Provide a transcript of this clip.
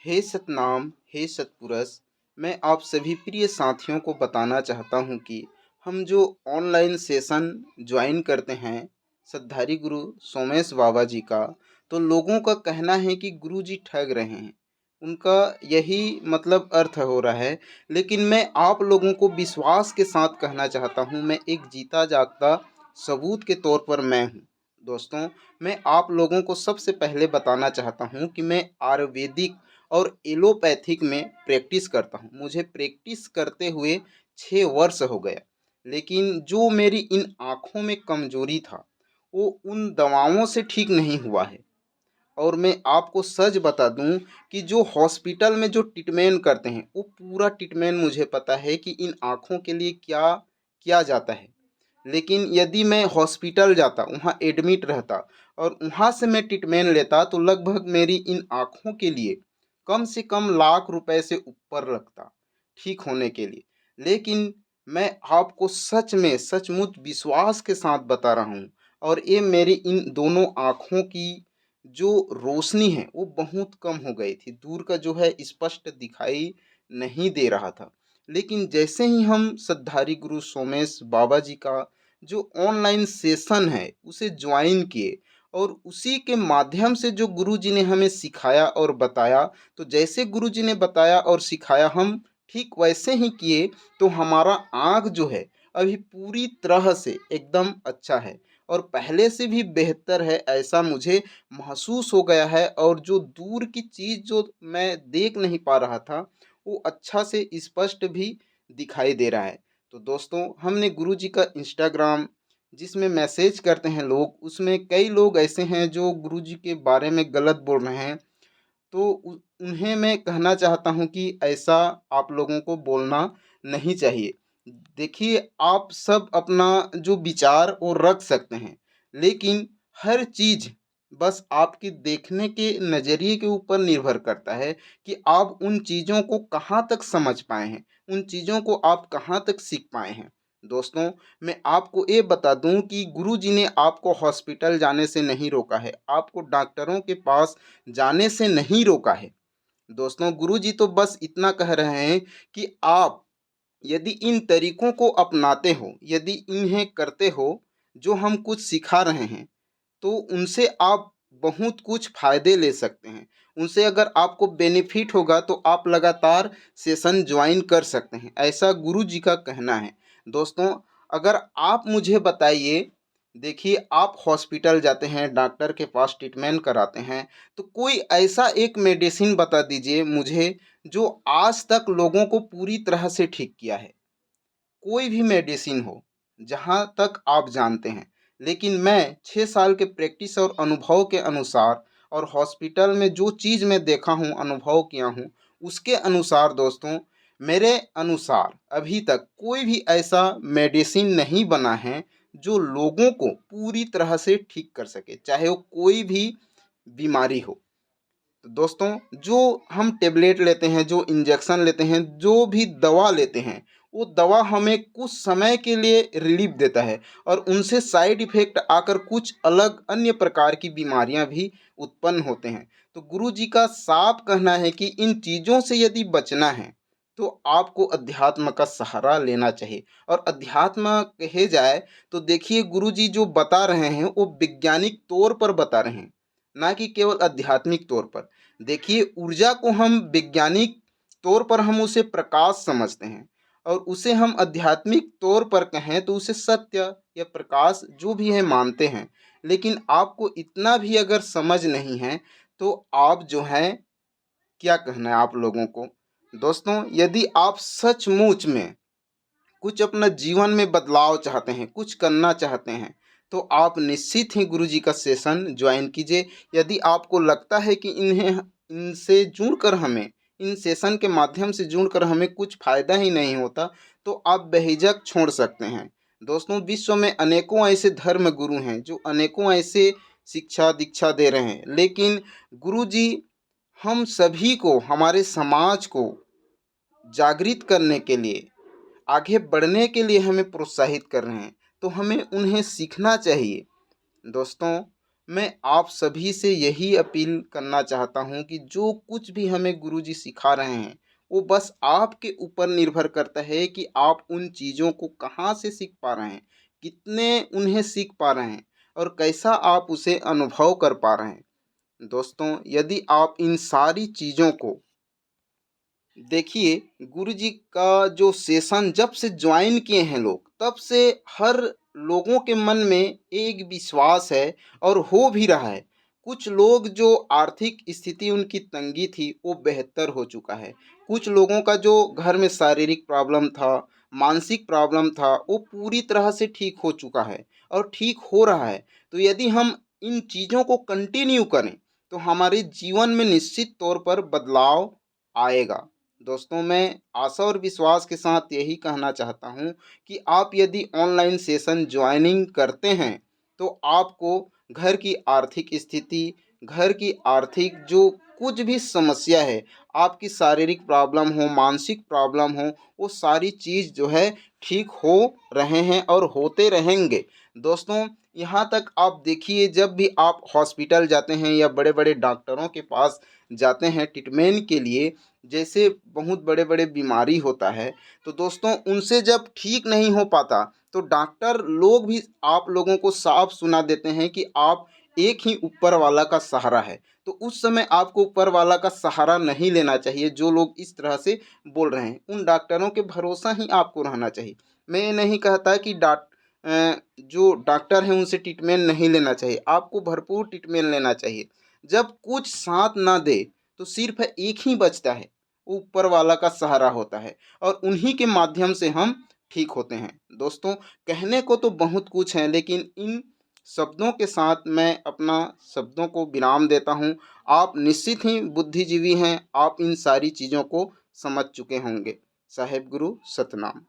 हे सतनाम, हे सतपुरुष, मैं आप सभी प्रिय साथियों को बताना चाहता हूँ कि हम जो ऑनलाइन सेशन ज्वाइन करते हैं सद्धारी गुरु सोमेश बाबा जी का, तो लोगों का कहना है कि गुरु जी ठग रहे हैं। उनका यही मतलब अर्थ हो रहा है। लेकिन मैं आप लोगों को विश्वास के साथ कहना चाहता हूँ, मैं एक जीता जागता सबूत के तौर पर मैं हूँ। दोस्तों, मैं आप लोगों को सबसे पहले बताना चाहता हूँ कि मैं आयुर्वेदिक और एलोपैथिक में प्रैक्टिस करता हूँ। मुझे प्रैक्टिस करते हुए 6 वर्ष हो गया। लेकिन जो मेरी इन आँखों में कमज़ोरी था, वो उन दवाओं से ठीक नहीं हुआ है। और मैं आपको सच बता दूं कि जो हॉस्पिटल में जो ट्रीटमेंट करते हैं, वो पूरा ट्रीटमेंट मुझे पता है कि इन आँखों के लिए क्या किया जाता है। लेकिन यदि मैं हॉस्पिटल जाता, वहाँ एडमिट रहता और वहाँ से मैं ट्रीटमेंट लेता, तो लगभग मेरी इन आँखों के लिए कम से कम लाख रुपए से ऊपर लगता ठीक होने के लिए। लेकिन मैं आपको सच में सचमुच विश्वास के साथ बता रहा हूँ, और ये मेरी इन दोनों आँखों की जो रोशनी है वो बहुत कम हो गई थी। दूर का जो है स्पष्ट दिखाई नहीं दे रहा था। लेकिन जैसे ही हम सद्धारी गुरु सोमेश बाबा जी का जो ऑनलाइन सेशन है उसे ज्वाइन किए, और उसी के माध्यम से जो गुरु जी ने हमें सिखाया और बताया, तो जैसे गुरु जी ने बताया और सिखाया हम ठीक वैसे ही किए, तो हमारा आँख जो है अभी पूरी तरह से एकदम अच्छा है और पहले से भी बेहतर है, ऐसा मुझे महसूस हो गया है। और जो दूर की चीज़ जो मैं देख नहीं पा रहा था, वो अच्छा से स्पष्ट भी दिखाई दे रहा है। तो दोस्तों, हमने गुरुजी का इंस्टाग्राम जिसमें मैसेज करते हैं लोग, उसमें कई लोग ऐसे हैं जो गुरुजी के बारे में गलत बोल रहे हैं। तो उन्हें मैं कहना चाहता हूँ कि ऐसा आप लोगों को बोलना नहीं चाहिए। देखिए, आप सब अपना जो विचार वो रख सकते हैं, लेकिन हर चीज़ बस आपके देखने के नज़रिए के ऊपर निर्भर करता है कि आप उन चीज़ों को कहाँ तक समझ पाए हैं, उन चीज़ों को आप कहाँ तक सीख पाए हैं। दोस्तों, मैं आपको ये बता दूं कि गुरुजी ने आपको हॉस्पिटल जाने से नहीं रोका है, आपको डॉक्टरों के पास जाने से नहीं रोका है। दोस्तों, गुरुजी तो बस इतना कह रहे हैं कि आप यदि इन तरीकों को अपनाते हो, यदि इन्हें करते हो जो हम कुछ सिखा रहे हैं, तो उनसे आप बहुत कुछ फ़ायदे ले सकते हैं। उनसे अगर आपको बेनिफिट होगा तो आप लगातार सेशन ज्वाइन कर सकते हैं, ऐसा गुरुजी का कहना है। दोस्तों, अगर आप मुझे बताइए, देखिए, आप हॉस्पिटल जाते हैं, डॉक्टर के पास ट्रीटमेंट कराते हैं, तो कोई ऐसा एक मेडिसिन बता दीजिए मुझे जो आज तक लोगों को पूरी तरह से ठीक किया है। कोई भी मेडिसिन हो, जहाँ तक आप जानते हैं। लेकिन मैं 6 साल के प्रैक्टिस और अनुभव के अनुसार, और हॉस्पिटल में जो चीज़ मैं देखा हूँ, अनुभव किया हूँ, उसके अनुसार दोस्तों, मेरे अनुसार अभी तक कोई भी ऐसा मेडिसिन नहीं बना है जो लोगों को पूरी तरह से ठीक कर सके, चाहे वो कोई भी बीमारी हो। तो दोस्तों, जो हम टेबलेट लेते हैं, जो इंजेक्शन लेते हैं, जो भी दवा लेते हैं, वो दवा हमें कुछ समय के लिए रिलीफ देता है, और उनसे साइड इफ़ेक्ट आकर कुछ अलग अन्य प्रकार की बीमारियां भी उत्पन्न होते हैं। तो गुरु जी का साफ कहना है कि इन चीज़ों से यदि बचना है, तो आपको अध्यात्म का सहारा लेना चाहिए। और अध्यात्म कहे जाए तो देखिए, गुरु जी जो बता रहे हैं वो वैज्ञानिक तौर पर बता रहे हैं, ना कि केवल आध्यात्मिक तौर पर। देखिए, ऊर्जा को हम वैज्ञानिक तौर पर हम उसे प्रकाश समझते हैं, और उसे हम आध्यात्मिक तौर पर कहें तो उसे सत्य या प्रकाश जो भी है मानते हैं। लेकिन आपको इतना भी अगर समझ नहीं है, तो आप जो हैं, क्या कहना है आप लोगों को। दोस्तों, यदि आप सचमुच में कुछ अपना जीवन में बदलाव चाहते हैं, कुछ करना चाहते हैं, तो आप निश्चित ही गुरुजी का सेशन ज्वाइन कीजिए। यदि आपको लगता है कि इनसे जुड़कर हमें, इन सेशन के माध्यम से जुड़कर हमें कुछ फ़ायदा ही नहीं होता, तो आप बेहिचक छोड़ सकते हैं। दोस्तों, विश्व में अनेकों ऐसे धर्म गुरु हैं जो अनेकों ऐसे शिक्षा दीक्षा दे रहे हैं, लेकिन गुरुजी हम सभी को, हमारे समाज को जागृत करने के लिए, आगे बढ़ने के लिए हमें प्रोत्साहित कर रहे हैं, तो हमें उन्हें सीखना चाहिए। दोस्तों, मैं आप सभी से यही अपील करना चाहता हूँ कि जो कुछ भी हमें गुरुजी सिखा रहे हैं, वो बस आपके ऊपर निर्भर करता है कि आप उन चीज़ों को कहाँ से सीख पा रहे हैं, कितने उन्हें सीख पा रहे हैं और कैसा आप उसे अनुभव कर पा रहे हैं। दोस्तों, यदि आप इन सारी चीज़ों को देखिए, गुरुजी का जो सेशन जब से ज्वाइन किए हैं लोग, तब से हर लोगों के मन में एक विश्वास है और हो भी रहा है। कुछ लोग जो आर्थिक स्थिति उनकी तंगी थी, वो बेहतर हो चुका है। कुछ लोगों का जो घर में शारीरिक प्रॉब्लम था, मानसिक प्रॉब्लम था, वो पूरी तरह से ठीक हो चुका है और ठीक हो रहा है। तो यदि हम इन चीज़ों को कंटिन्यू करें, तो हमारे जीवन में निश्चित तौर पर बदलाव आएगा। दोस्तों, मैं आशा और विश्वास के साथ यही कहना चाहता हूँ कि आप यदि ऑनलाइन सेशन ज्वाइनिंग करते हैं, तो आपको घर की आर्थिक स्थिति, घर की आर्थिक जो कुछ भी समस्या है, आपकी शारीरिक प्रॉब्लम हो, मानसिक प्रॉब्लम हो, वो सारी चीज़ जो है ठीक हो रहे हैं और होते रहेंगे। दोस्तों, यहाँ तक आप देखिए, जब भी आप हॉस्पिटल जाते हैं या बड़े-बड़े डॉक्टरों के पास जाते हैं ट्रीटमेंट के लिए, जैसे बहुत बड़े-बड़े बीमारी होता है, तो दोस्तों उनसे जब ठीक नहीं हो पाता, तो डॉक्टर लोग भी आप लोगों को साफ सुना देते हैं कि आप एक ही ऊपर वाला का सहारा है। तो उस समय आपको ऊपर वाला का सहारा नहीं लेना चाहिए, जो लोग इस तरह से बोल रहे हैं। उन डॉक्टरों के भरोसा ही आपको रहना चाहिए। मैं ये नहीं कहता कि जो डॉक्टर हैं उनसे ट्रीटमेंट नहीं लेना चाहिए, आपको भरपूर ट्रीटमेंट लेना चाहिए। जब कुछ साथ ना दे, तो सिर्फ एक ही बचता है, ऊपर वाला का सहारा होता है और उन्हीं के माध्यम से हम ठीक होते हैं। दोस्तों, कहने को तो बहुत कुछ है, लेकिन इन शब्दों के साथ मैं अपना शब्दों को विराम देता हूँ। आप निश्चित ही बुद्धिजीवी हैं, आप इन सारी चीज़ों को समझ चुके होंगे। साहेब गुरु सतनाम।